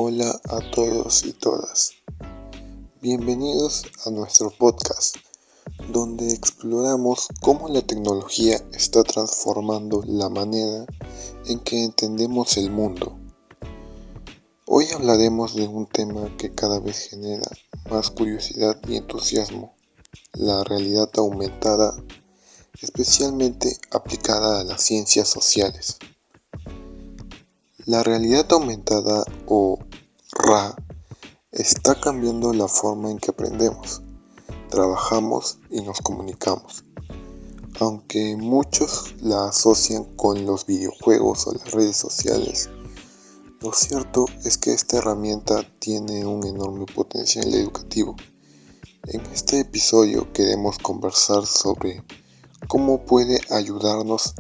Hola a todos y todas. Bienvenidos a nuestro podcast, donde exploramos cómo la tecnología está transformando la manera en que entendemos el mundo. Hoy hablaremos de un tema que cada vez genera más curiosidad y entusiasmo: la realidad aumentada, especialmente aplicada a las ciencias sociales. La realidad aumentada, o RA, está cambiando la forma en que aprendemos, trabajamos y nos comunicamos. Aunque muchos la asocian con los videojuegos o las redes sociales, lo cierto es que esta herramienta tiene un enorme potencial educativo. En este episodio queremos conversar sobre cómo puede ayudarnos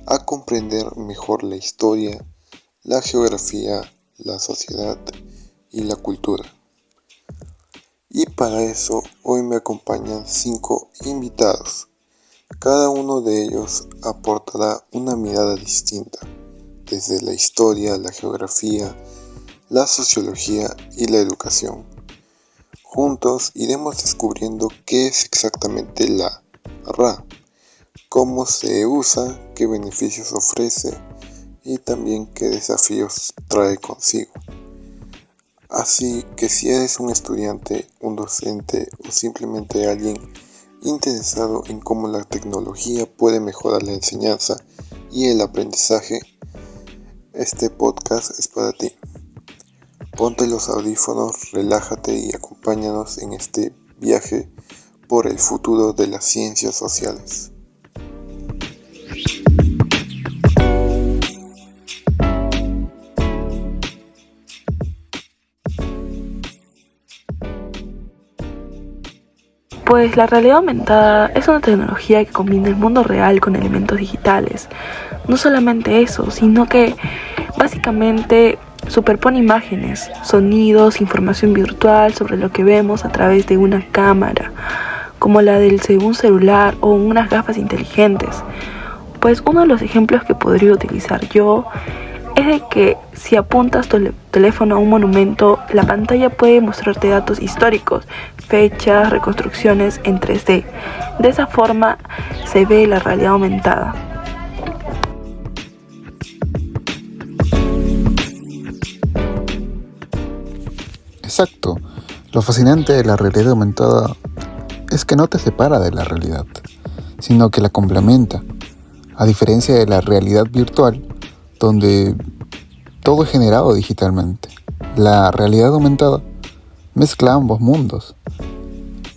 a comprender mejor la historia, la geografía, la sociedad y la cultura. Y para eso hoy me acompañan 5 invitados. Cada uno de ellos aportará una mirada distinta, desde la historia, la geografía, la sociología y la educación. Juntos iremos descubriendo qué es exactamente la RA, cómo se usa, qué beneficios ofrece y también qué desafíos trae consigo. Así que si eres un estudiante, un docente o simplemente alguien interesado en cómo la tecnología puede mejorar la enseñanza y el aprendizaje, este podcast es para ti. Ponte los audífonos, relájate y acompáñanos en este viaje por el futuro de las ciencias sociales. Pues la realidad aumentada es una tecnología que combina el mundo real con elementos digitales. No solamente eso, sino que básicamente superpone imágenes, sonidos, información virtual sobre lo que vemos a través de una cámara, como la de un celular o unas gafas inteligentes. Pues uno de los ejemplos que podría utilizar yo es de que si apuntas tu teléfono a un monumento, la pantalla puede mostrarte datos históricos, fechas, reconstrucciones en 3D. De esa forma se ve la realidad aumentada. Exacto. Lo fascinante de la realidad aumentada es que no te separa de la realidad, sino que la complementa. A diferencia de la realidad virtual, donde todo es generado digitalmente, la realidad aumentada mezcla ambos mundos.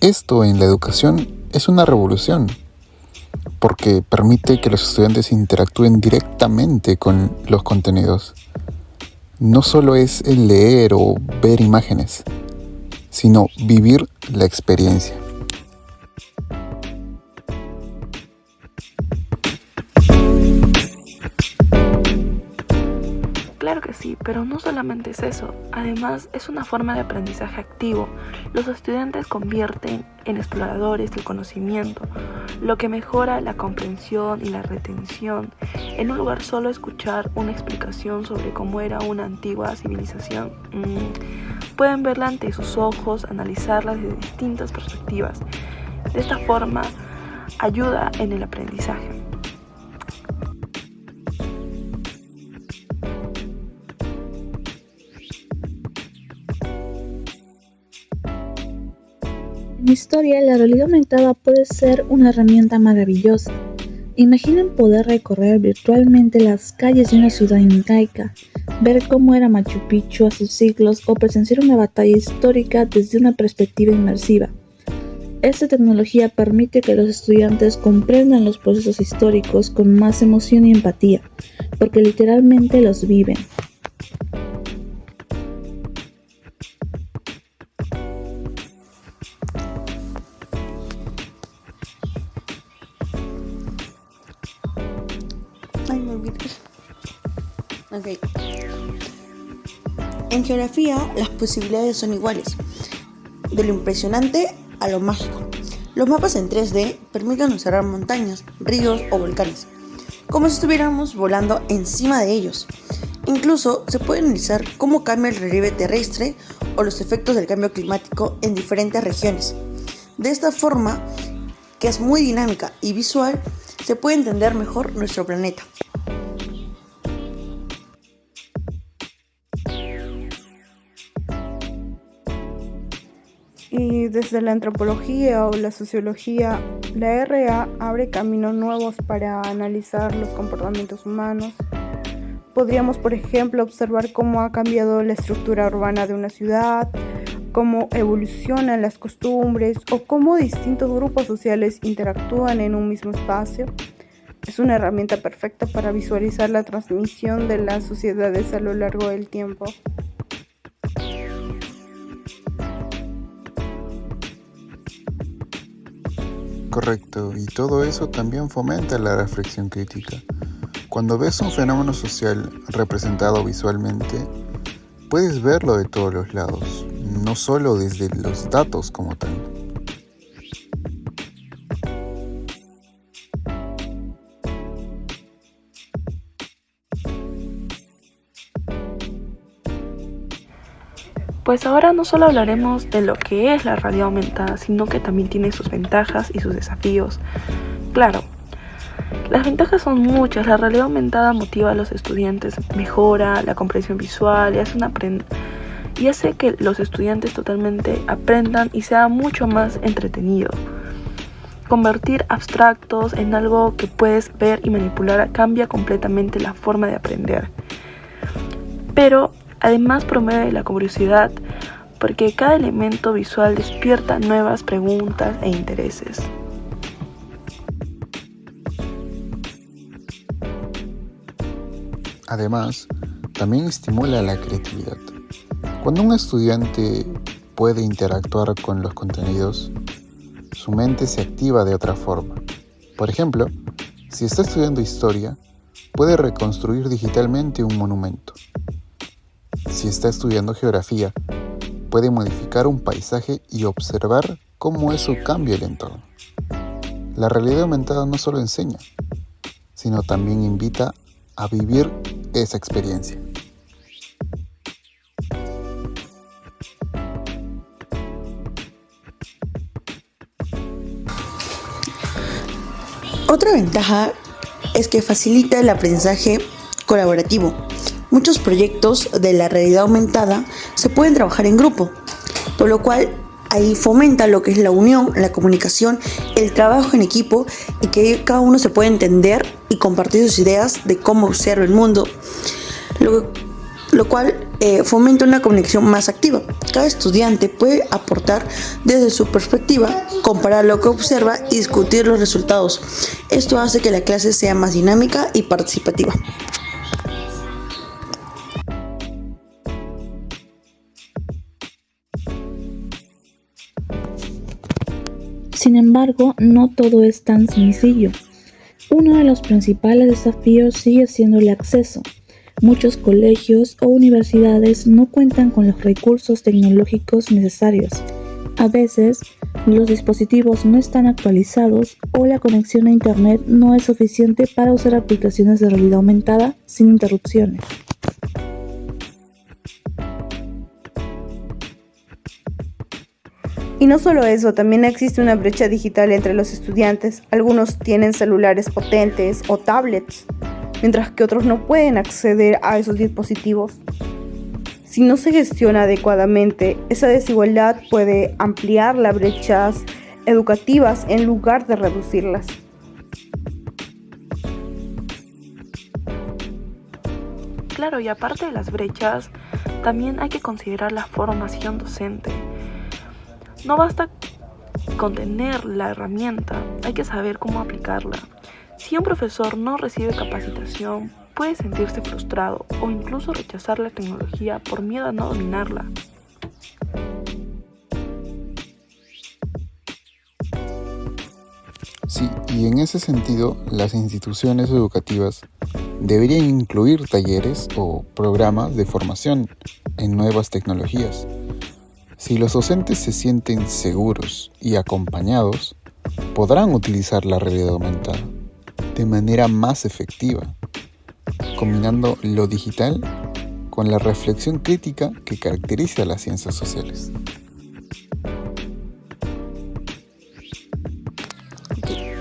Esto en la educación es una revolución, porque permite que los estudiantes interactúen directamente con los contenidos. No solo es el leer o ver imágenes, sino vivir la experiencia. Claro que sí, pero no solamente es eso. Además, es una forma de aprendizaje activo. Los estudiantes convierten en exploradores del conocimiento, lo que mejora la comprensión y la retención. En un lugar solo escuchar una explicación sobre cómo era una antigua civilización, pueden verla ante sus ojos, analizarla desde distintas perspectivas. De esta forma, ayuda en el aprendizaje. En historia, la realidad aumentada puede ser una herramienta maravillosa. Imaginen poder recorrer virtualmente las calles de una ciudad incaica, ver cómo era Machu Picchu hace siglos o presenciar una batalla histórica desde una perspectiva inmersiva. Esta tecnología permite que los estudiantes comprendan los procesos históricos con más emoción y empatía, porque literalmente los viven. Ok. En geografía, las posibilidades son iguales, de lo impresionante a lo mágico. Los mapas en 3D permiten observar montañas, ríos o volcanes, como si estuviéramos volando encima de ellos. Incluso se puede analizar cómo cambia el relieve terrestre o los efectos del cambio climático en diferentes regiones. De esta forma, que es muy dinámica y visual, se puede entender mejor nuestro planeta. Y desde la antropología o la sociología, la RA abre caminos nuevos para analizar los comportamientos humanos. Podríamos, por ejemplo, observar cómo ha cambiado la estructura urbana de una ciudad, cómo evolucionan las costumbres o cómo distintos grupos sociales interactúan en un mismo espacio. Es una herramienta perfecta para visualizar la transmisión de las sociedades a lo largo del tiempo. Correcto, y todo eso también fomenta la reflexión crítica. Cuando ves un fenómeno social representado visualmente, puedes verlo de todos los lados, no solo desde los datos como tal. Pues ahora no solo hablaremos de lo que es la realidad aumentada, sino que también tiene sus ventajas y sus desafíos. Claro, las ventajas son muchas. La realidad aumentada motiva a los estudiantes, mejora la comprensión visual y hace que los estudiantes totalmente aprendan y sea mucho más entretenido. Convertir abstractos en algo que puedes ver y manipular cambia completamente la forma de aprender. Pero además promueve la curiosidad porque cada elemento visual despierta nuevas preguntas e intereses. Además, también estimula la creatividad. Cuando un estudiante puede interactuar con los contenidos, su mente se activa de otra forma. Por ejemplo, si está estudiando historia, puede reconstruir digitalmente un monumento. Si está estudiando geografía, puede modificar un paisaje y observar cómo eso cambia el entorno. La realidad aumentada no solo enseña, sino también invita a vivir esa experiencia. Otra ventaja es que facilita el aprendizaje colaborativo. Muchos proyectos de la realidad aumentada se pueden trabajar en grupo, por lo cual ahí fomenta lo que es la unión, la comunicación, el trabajo en equipo y que cada uno se puede entender y compartir sus ideas de cómo observa el mundo, lo cual fomenta una comunicación más activa. Cada estudiante puede aportar desde su perspectiva, comparar lo que observa y discutir los resultados. Esto hace que la clase sea más dinámica y participativa. Sin embargo, no todo es tan sencillo. Uno de los principales desafíos sigue siendo el acceso. Muchos colegios o universidades no cuentan con los recursos tecnológicos necesarios. A veces, los dispositivos no están actualizados o la conexión a Internet no es suficiente para usar aplicaciones de realidad aumentada sin interrupciones. Y no solo eso, también existe una brecha digital entre los estudiantes. Algunos tienen celulares potentes o tablets, mientras que otros no pueden acceder a esos dispositivos. Si no se gestiona adecuadamente, esa desigualdad puede ampliar las brechas educativas en lugar de reducirlas. Claro, y aparte de las brechas, también hay que considerar la formación docente. No basta con tener la herramienta, hay que saber cómo aplicarla. Si un profesor no recibe capacitación, puede sentirse frustrado o incluso rechazar la tecnología por miedo a no dominarla. Sí, y en ese sentido, las instituciones educativas deberían incluir talleres o programas de formación en nuevas tecnologías. Si los docentes se sienten seguros y acompañados, podrán utilizar la realidad aumentada de manera más efectiva. combinando lo digital con la reflexión crítica que caracteriza a las ciencias sociales.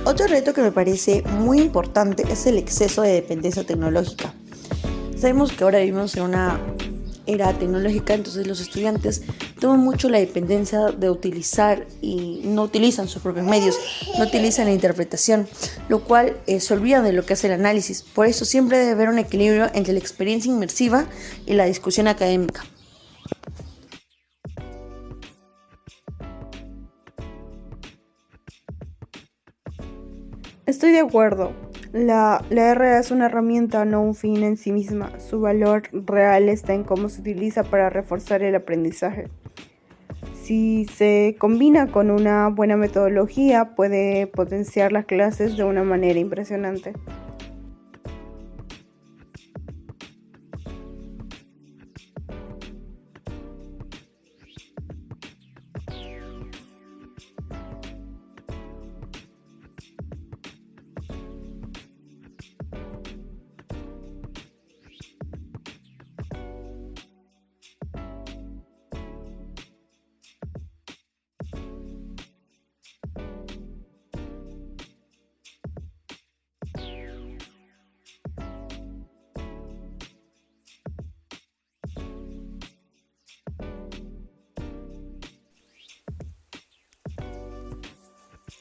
Otro reto que me parece muy importante es el exceso de dependencia tecnológica. Sabemos que ahora vivimos en una era tecnológica, entonces los estudiantes toman mucho la dependencia de utilizar y no utilizan sus propios medios, no utilizan la interpretación, lo cual se olvidan de lo que es el análisis. Por eso siempre debe haber un equilibrio entre la experiencia inmersiva y la discusión académica. Estoy de acuerdo. La RA es una herramienta, no un fin en sí misma. Su valor real está en cómo se utiliza para reforzar el aprendizaje. Si se combina con una buena metodología, puede potenciar las clases de una manera impresionante.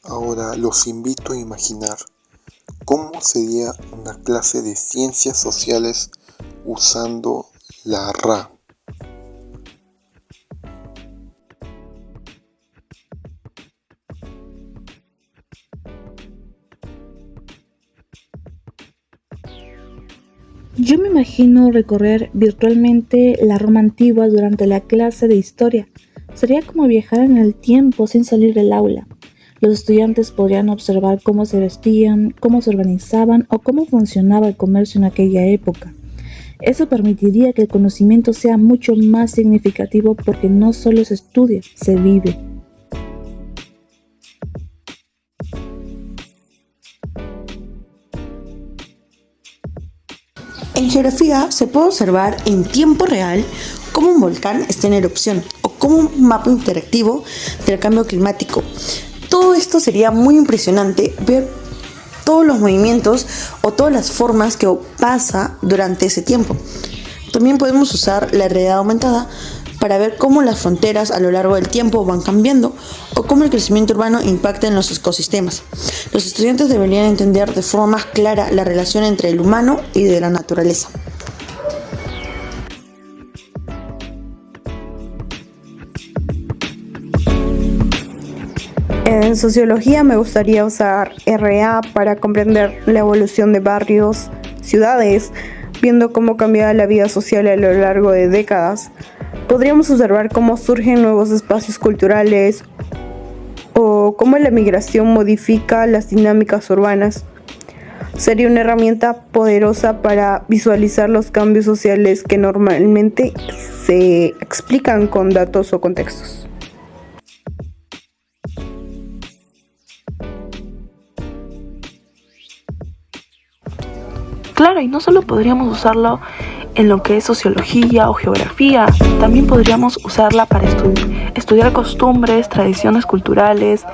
Ahora los invito a imaginar cómo sería una clase de ciencias sociales usando la RA. Yo me imagino recorrer virtualmente la Roma antigua durante la clase de historia. Sería como viajar en el tiempo sin salir del aula. Los estudiantes podrían observar cómo se vestían, cómo se organizaban o cómo funcionaba el comercio en aquella época. Eso permitiría que el conocimiento sea mucho más significativo porque no solo se estudia, se vive. En geografía se puede observar en tiempo real cómo un volcán está en erupción o cómo un mapa interactivo del cambio climático. Todo esto sería muy impresionante ver todos los movimientos o todas las formas que pasa durante ese tiempo. También podemos usar la realidad aumentada para ver cómo las fronteras a lo largo del tiempo van cambiando o cómo el crecimiento urbano impacta en los ecosistemas. Los estudiantes deberían entender de forma más clara la relación entre el humano y de la naturaleza. En sociología me gustaría usar RA para comprender la evolución de barrios, ciudades, viendo cómo cambia la vida social a lo largo de décadas. Podríamos observar cómo surgen nuevos espacios culturales o cómo la migración modifica las dinámicas urbanas. Sería una herramienta poderosa para visualizar los cambios sociales que normalmente se explican con datos o contextos. Claro, y no solo podríamos usarlo en lo que es sociología o geografía, también podríamos usarla para estudiar costumbres, tradiciones culturales.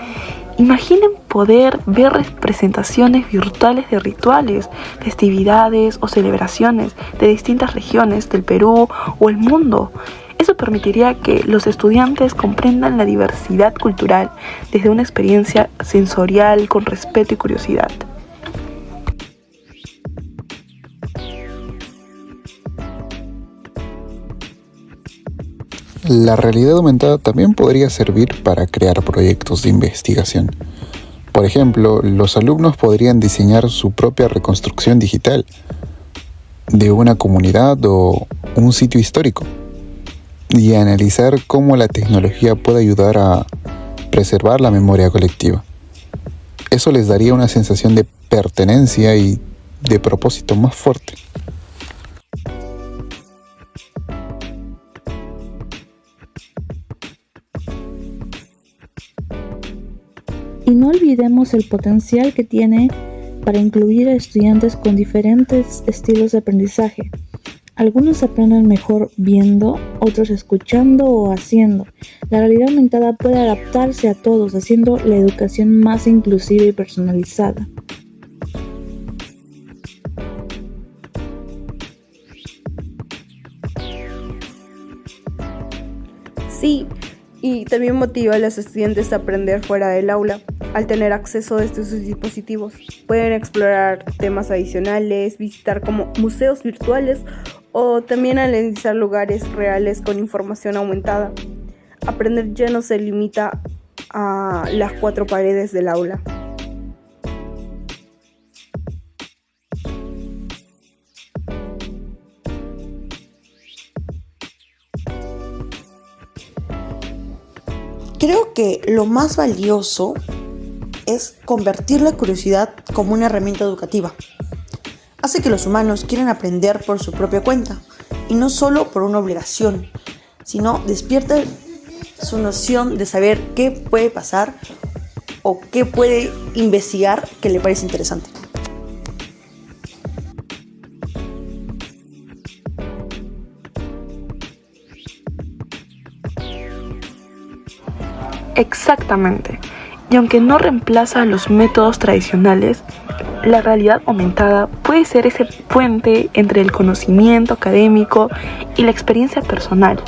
Imaginen poder ver representaciones virtuales de rituales, festividades o celebraciones de distintas regiones del Perú o el mundo. Eso permitiría que los estudiantes comprendan la diversidad cultural desde una experiencia sensorial con respeto y curiosidad. La realidad aumentada también podría servir para crear proyectos de investigación. Por ejemplo, los alumnos podrían diseñar su propia reconstrucción digital de una comunidad o un sitio histórico y analizar cómo la tecnología puede ayudar a preservar la memoria colectiva. Eso les daría una sensación de pertenencia y de propósito más fuerte. Y no olvidemos el potencial que tiene para incluir a estudiantes con diferentes estilos de aprendizaje. Algunos aprenden mejor viendo, otros escuchando o haciendo. La realidad aumentada puede adaptarse a todos, haciendo la educación más inclusiva y personalizada. Sí, y también motiva a los estudiantes a aprender fuera del aula. Al tener acceso a estos dispositivos, pueden explorar temas adicionales, visitar como museos virtuales o también analizar lugares reales con información aumentada. Aprender ya no se limita a las cuatro paredes del aula. Creo que lo más valioso es convertir la curiosidad como una herramienta educativa. Hace que los humanos quieran aprender por su propia cuenta y no solo por una obligación, sino despierta su noción de saber qué puede pasar o qué puede investigar que le parece interesante. Exactamente. Y aunque no reemplaza los métodos tradicionales, la realidad aumentada puede ser ese puente entre el conocimiento académico y la experiencia personal.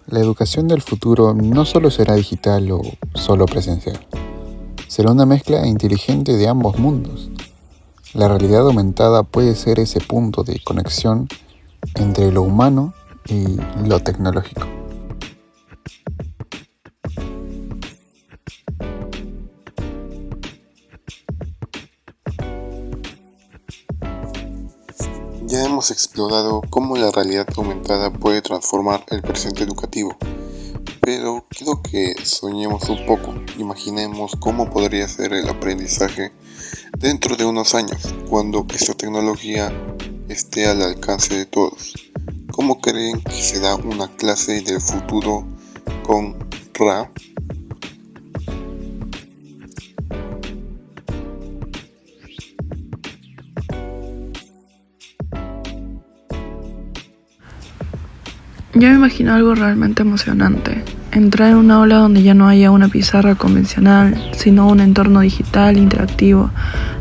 La educación del futuro no solo será digital o solo presencial, será una mezcla inteligente de ambos mundos. La realidad aumentada puede ser ese punto de conexión entre lo humano y lo tecnológico. Ya hemos explorado cómo la realidad aumentada puede transformar el presente educativo, pero quiero que soñemos un poco, imaginemos cómo podría ser el aprendizaje dentro de unos años, cuando esta tecnología esté al alcance de todos. ¿Cómo creen que será una clase del futuro con RA? Yo me imagino algo realmente emocionante. Entrar en un aula donde ya no haya una pizarra convencional, sino un entorno digital interactivo.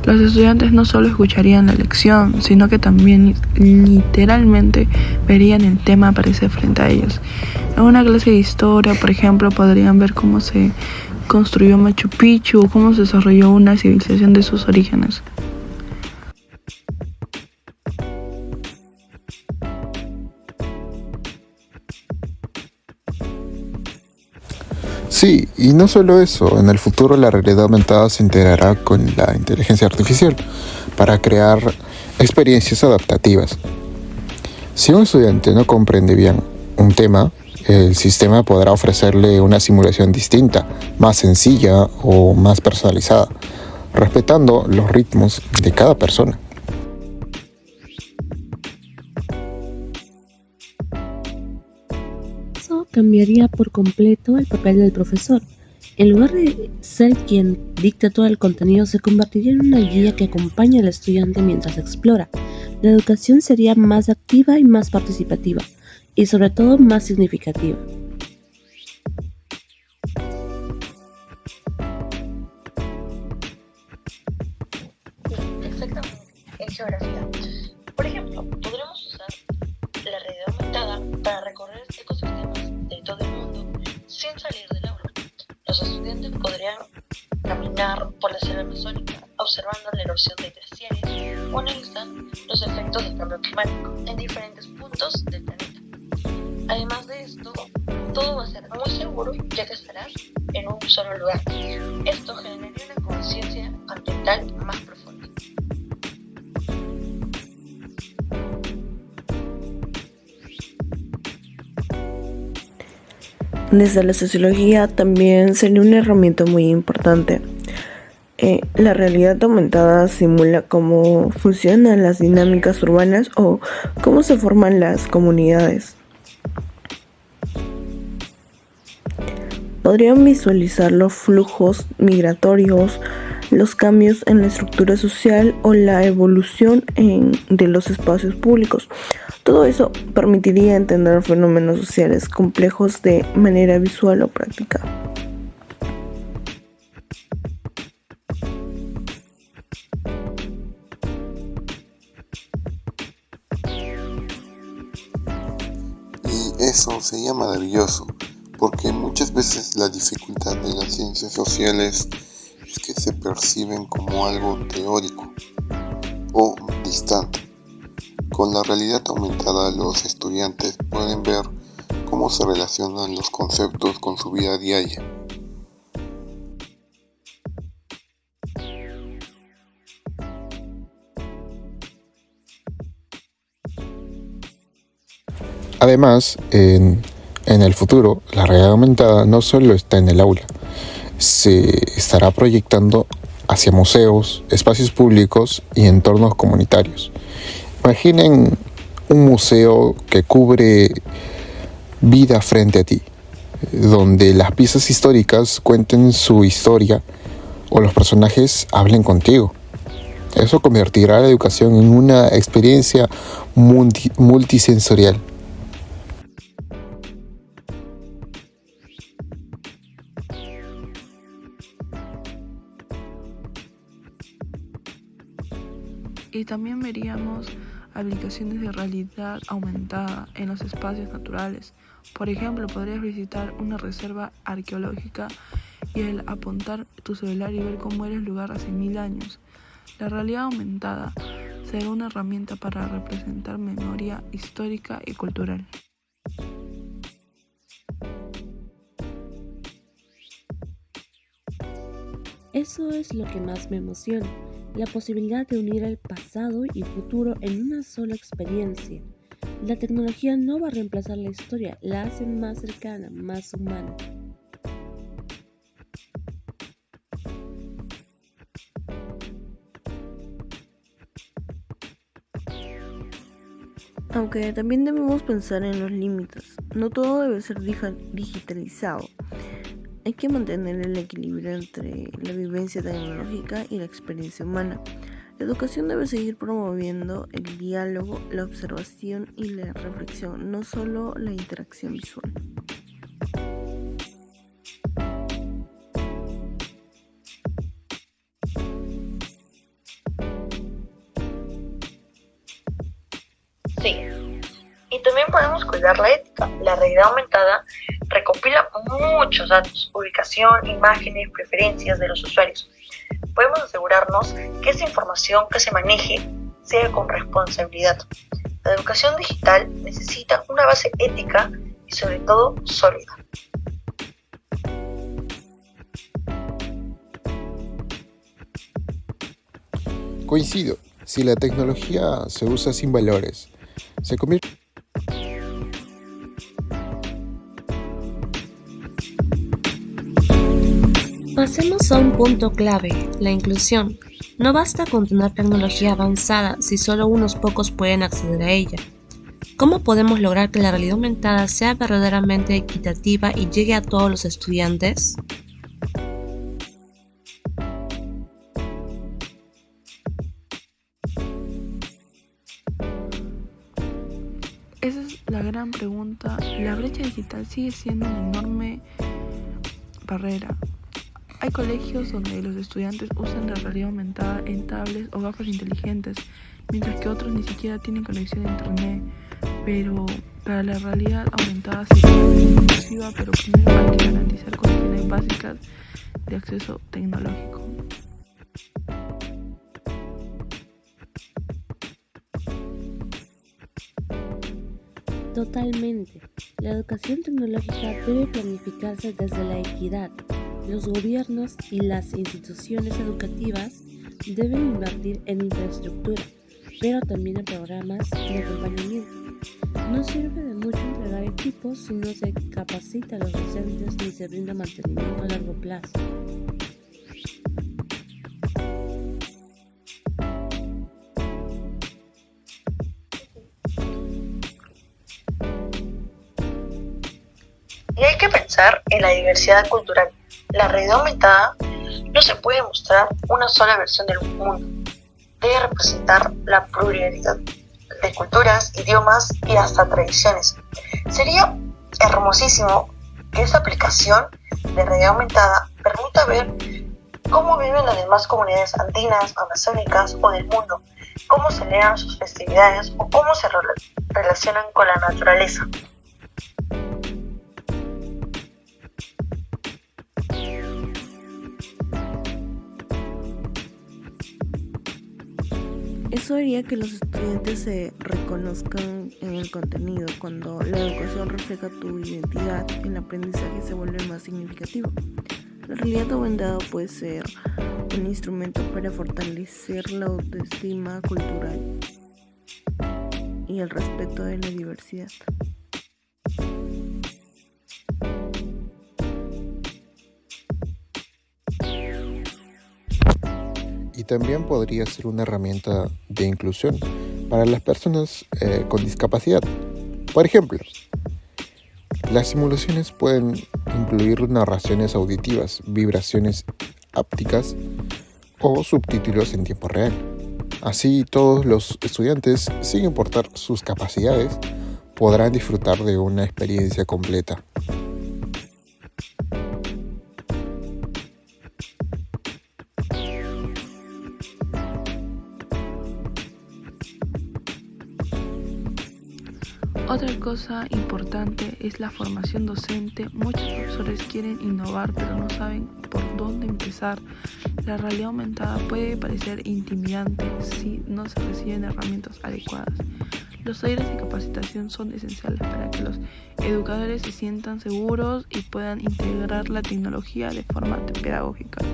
Los estudiantes no solo escucharían la lección, sino que también literalmente verían el tema aparecer frente a ellos. En una clase de historia, por ejemplo, podrían ver cómo se construyó Machu Picchu o cómo se desarrolló una civilización de sus orígenes. Sí, y no solo eso, en el futuro la realidad aumentada se integrará con la inteligencia artificial para crear experiencias adaptativas. Si un estudiante no comprende bien un tema, el sistema podrá ofrecerle una simulación distinta, más sencilla o más personalizada, respetando los ritmos de cada persona. Eso cambiaría por completo el papel del profesor. En lugar de ser quien dicta todo el contenido, se convertiría en una guía que acompaña al estudiante mientras explora. La educación sería más activa y más participativa, y sobre todo más significativa. Exactamente, en geografía. Por ejemplo, podremos usar la realidad aumentada para recorrer ecosistemas de todo el mundo sin salir del aula. Los estudiantes podrían caminar por la selva amazónica, observando la erosión de glaciares o analizar los efectos del cambio climático en diferentes puntos del planeta. Además de esto, todo va a ser muy seguro ya que estarás en un solo lugar. Esto generaría una conciencia ambiental más profunda. Desde la sociología también sería una herramienta muy importante. La realidad aumentada simula cómo funcionan las dinámicas urbanas o cómo se forman las comunidades. Podrían visualizar los flujos migratorios, los cambios en la estructura social o la evolución de los espacios públicos. Todo eso permitiría entender fenómenos sociales complejos de manera visual o práctica. Y eso sería maravilloso, porque muchas veces la dificultad de las ciencias sociales es que se perciben como algo teórico o distante. Con la realidad aumentada, los estudiantes pueden ver cómo se relacionan los conceptos con su vida diaria. Además, en el futuro, la realidad aumentada no solo está en el aula, se estará proyectando hacia museos, espacios públicos y entornos comunitarios. Imaginen un museo que cubre vida frente a ti, donde las piezas históricas cuenten su historia o los personajes hablen contigo. Eso convertirá la educación en una experiencia multisensorial. Y también veríamos aplicaciones de realidad aumentada en los espacios naturales. Por ejemplo, podrías visitar una reserva arqueológica y al apuntar tu celular y ver cómo era el lugar hace 1000 años. La realidad aumentada será una herramienta para representar memoria histórica y cultural. Eso es lo que más me emociona, la posibilidad de unir el pasado y futuro en una sola experiencia. La tecnología no va a reemplazar la historia, la hace más cercana, más humana. Aunque también debemos pensar en los límites. No todo debe ser digitalizado. Hay que mantener el equilibrio entre la vivencia tecnológica y la experiencia humana. La educación debe seguir promoviendo el diálogo, la observación y la reflexión, no solo la interacción visual. Sí, y también podemos cuidar la ética. La realidad aumentada recopila muchos datos, ubicación, imágenes, preferencias de los usuarios. Podemos asegurarnos que esa información que se maneje sea con responsabilidad. La educación digital necesita una base ética y sobre todo sólida. Coincido, si la tecnología se usa sin valores, se convierte. Pasemos a un punto clave, la inclusión. No basta con tener tecnología avanzada si solo unos pocos pueden acceder a ella. ¿Cómo podemos lograr que la realidad aumentada sea verdaderamente equitativa y llegue a todos los estudiantes? Esa es la gran pregunta. La brecha digital sigue siendo una enorme barrera. Hay colegios donde los estudiantes usan la realidad aumentada en tablets o gafas inteligentes, mientras que otros ni siquiera tienen conexión a internet. Pero para la realidad aumentada sería inclusiva, pero primero hay que garantizar condiciones básicas de acceso tecnológico. Totalmente. La educación tecnológica debe planificarse desde la equidad. Los gobiernos y las instituciones educativas deben invertir en infraestructura, pero también en programas de acompañamiento. No sirve de mucho entregar equipos si no se capacita a los docentes ni se brinda mantenimiento a largo plazo. Y hay que pensar en la diversidad cultural. La realidad aumentada no se puede mostrar una sola versión del mundo. Debe representar la pluralidad de culturas, idiomas y hasta tradiciones. Sería hermosísimo que esa aplicación de realidad aumentada permita ver cómo viven las demás comunidades andinas, amazónicas o del mundo, cómo celebran sus festividades o cómo se relacionan con la naturaleza. Eso haría que los estudiantes se reconozcan en el contenido. Cuando la educación refleja tu identidad, el aprendizaje se vuelve más significativo. La realidad aumentada puede ser un instrumento para fortalecer la autoestima cultural y el respeto de la diversidad. Y también podría ser una herramienta de inclusión para las personas con discapacidad. Por ejemplo, las simulaciones pueden incluir narraciones auditivas, vibraciones ápticas o subtítulos en tiempo real. Así todos los estudiantes, sin importar sus capacidades, podrán disfrutar de una experiencia completa. Otra cosa importante es la formación docente. Muchos profesores quieren innovar pero no saben por dónde empezar. La realidad aumentada puede parecer intimidante si no se reciben herramientas adecuadas. Los talleres de capacitación son esenciales para que los educadores se sientan seguros y puedan integrar la tecnología de forma pedagógica.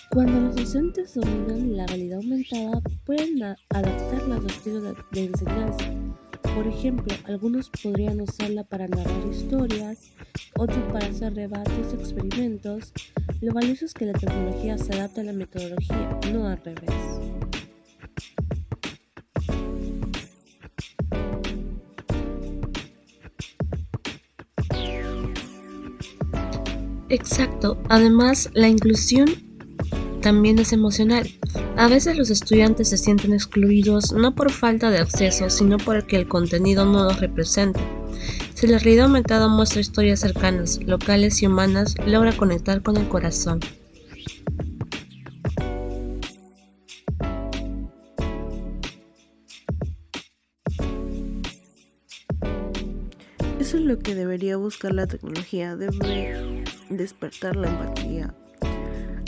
Cuando los docentes dominan la realidad aumentada, pueden adaptarla a su estilo de enseñanza. Por ejemplo, algunos podrían usarla para narrar historias, otros para hacer debates o experimentos. Lo valioso es que la tecnología se adapte a la metodología, no al revés. Exacto. Además, la inclusión también es emocional. A veces los estudiantes se sienten excluidos no por falta de acceso, sino porque el contenido no los representa. Si la realidad aumentada muestra historias cercanas, locales y humanas, logra conectar con el corazón. Eso es lo que debería buscar la tecnología, debe despertar la empatía.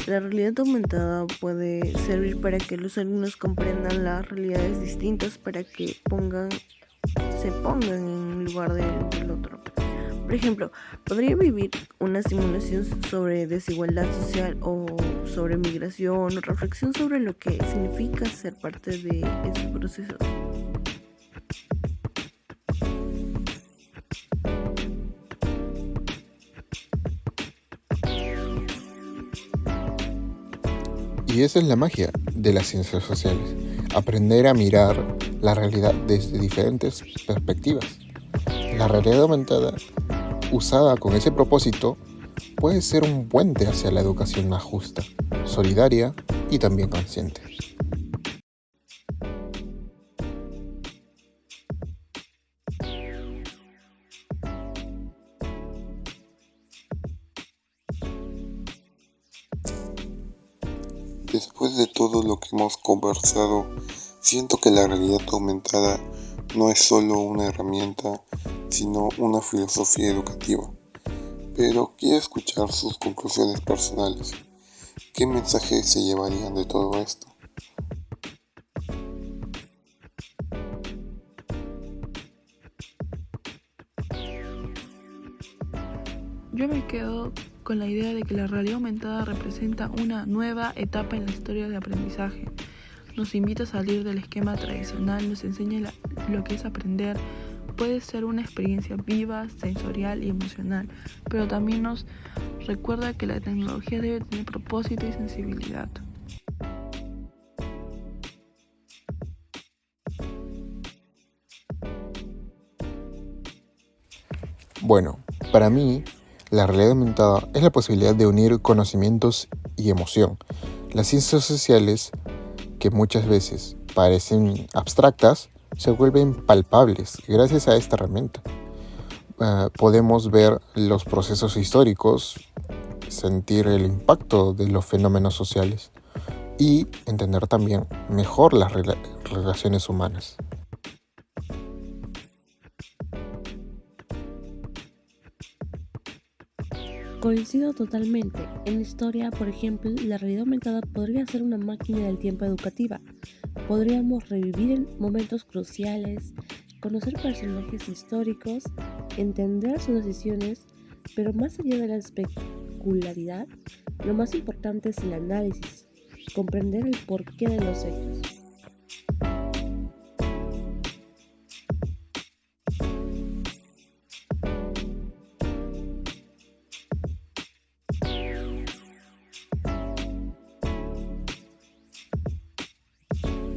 La realidad aumentada puede servir para que los alumnos comprendan las realidades distintas, para que se pongan en lugar del otro. Por ejemplo, podría vivir una simulación sobre desigualdad social o sobre migración o reflexión sobre lo que significa ser parte de esos procesos. Y esa es la magia de las ciencias sociales, aprender a mirar la realidad desde diferentes perspectivas. La realidad aumentada, usada con ese propósito, puede ser un puente hacia la educación más justa, solidaria y también consciente. Después de todo lo que hemos conversado, siento que la realidad aumentada no es solo una herramienta, sino una filosofía educativa. Pero quiero escuchar sus conclusiones personales. ¿Qué mensajes se llevarían de todo esto? Yo me quedo con la idea de que la realidad aumentada representa una nueva etapa en la historia de aprendizaje. Nos invita a salir del esquema tradicional, nos enseña lo que es aprender. Puede ser una experiencia viva, sensorial y emocional, pero también nos recuerda que la tecnología debe tener propósito y sensibilidad. Bueno, para mí, la realidad aumentada es la posibilidad de unir conocimientos y emoción. Las ciencias sociales, que muchas veces parecen abstractas, se vuelven palpables gracias a esta herramienta. Podemos ver los procesos históricos, sentir el impacto de los fenómenos sociales y entender también mejor las relaciones humanas. Coincido totalmente. En la historia, por ejemplo, la realidad aumentada podría ser una máquina del tiempo educativa. Podríamos revivir en momentos cruciales, conocer personajes históricos, entender sus decisiones, pero más allá de la especularidad, lo más importante es el análisis, comprender el porqué de los hechos.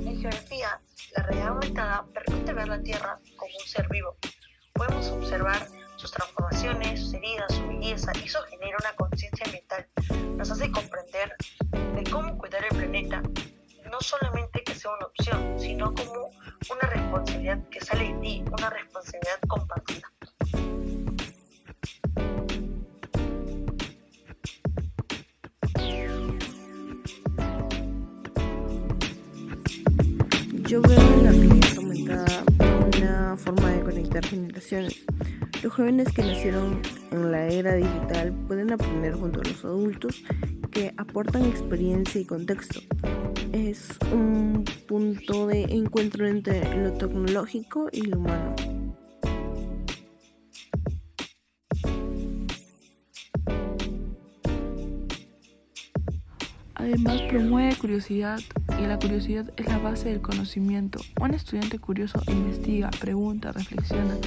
En geografía, la realidad aumentada permite ver la Tierra como un ser vivo. Podemos observar sus transformaciones, sus heridas, su belleza, y eso genera una conciencia ambiental. Nos hace comprender de cómo cuidar el planeta, no solamente que sea una opción, sino como una responsabilidad que sale de ti, una responsabilidad compartida. Yo veo en la realidad aumentada una forma de conectar generaciones. Los jóvenes que nacieron en la era digital pueden aprender junto a los adultos que aportan experiencia y contexto. Es un punto de encuentro entre lo tecnológico y lo humano. Además, promueve curiosidad y la curiosidad es la base del conocimiento. Un estudiante curioso investiga, pregunta, reflexiona.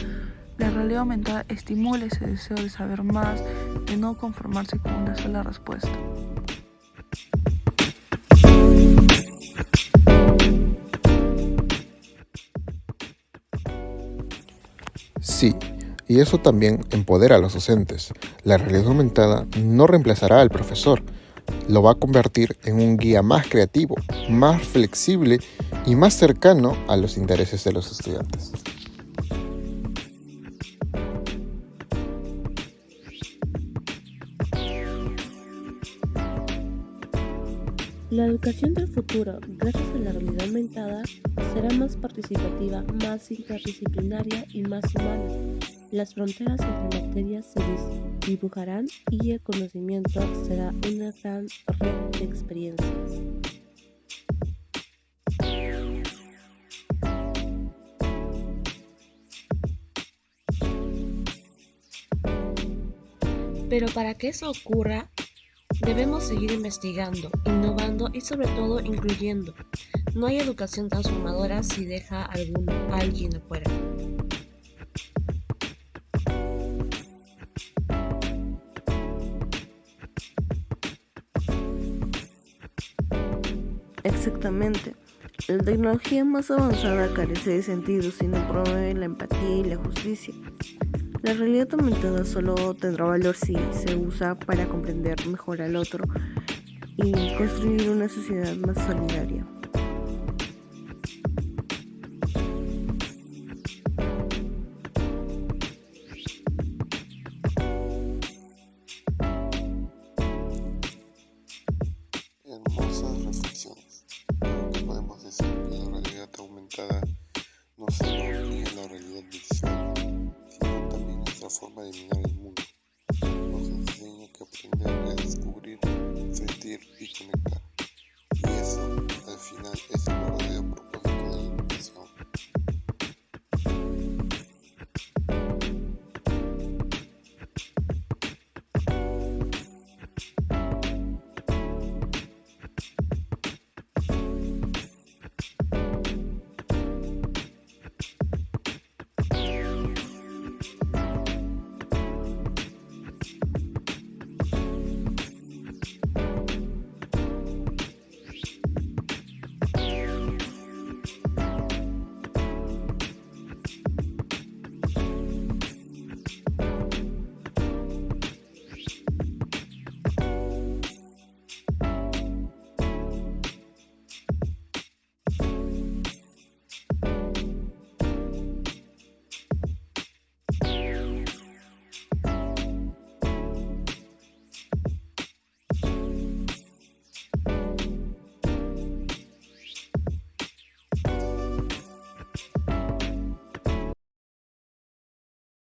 La realidad aumentada estimula ese deseo de saber más, de no conformarse con una sola respuesta. Sí, y eso también empodera a los docentes. La realidad aumentada no reemplazará al profesor, lo va a convertir en un guía más creativo, más flexible y más cercano a los intereses de los estudiantes. La educación del futuro, gracias a la realidad aumentada, será más participativa, más interdisciplinaria y más humana. Las fronteras entre materias se dibujarán y el conocimiento será una gran red de experiencias. Pero para que eso ocurra, debemos seguir investigando, innovando y sobre todo incluyendo. No hay educación transformadora si deja a alguien afuera. Exactamente. La tecnología más avanzada carece de sentido si no promueve la empatía y la justicia. La realidad aumentada solo tendrá valor si se usa para comprender mejor al otro y construir una sociedad más solidaria. Hermosas reflexiones. Creo que podemos decir que la realidad aumentada no solo amplía la realidad visual, sino también nuestra forma de mirar el mundo. Nos enseña que aprender es descubrir, sentir y conectar. Y eso, al final, es el verdadero propósito.